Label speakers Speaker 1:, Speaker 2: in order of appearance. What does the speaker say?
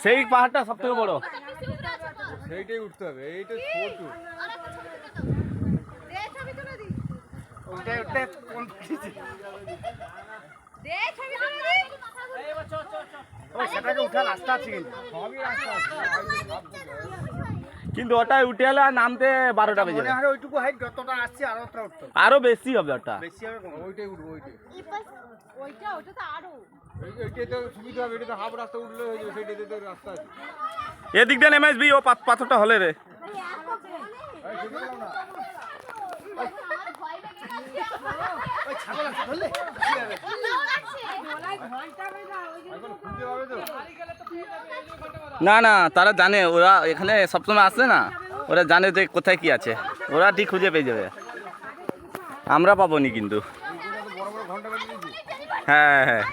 Speaker 1: সেই পাহাড়টা সব থেকে বড়,
Speaker 2: সেইটাই উঠতে হবে। এইটা ছোট,
Speaker 1: সেটাকে উঠার রাস্তা আছে কিন্তু ওটাই উঠে এলে আর নামতে 12টা বেজে যাবে।
Speaker 2: ওইটুকু হাইট যতটা আসছে আরো উঠতে
Speaker 1: আরো বেশি হবে ওটা,
Speaker 2: বেশি হবে। ওইটাই উঠবো,
Speaker 3: ওইটা তো আরো
Speaker 2: এইটাই তো সুবিধা হবে। এটা তো হাফ রাস্তা উঠলে হয়ে যাবে, সেইটাতে তো রাস্তা আছে।
Speaker 1: এদিক দিয়ে নেমে আসবি, ও পাথরটা হলে রে। না না, তারা জানে, ওরা এখানে সবসময় আসে না, ওরা জানে যে কোথায় কি আছে, ওরা ঠিক খুঁজে পেয়ে যাবে, আমরা পাবো নি কিন্তু। হ্যাঁ হ্যাঁ।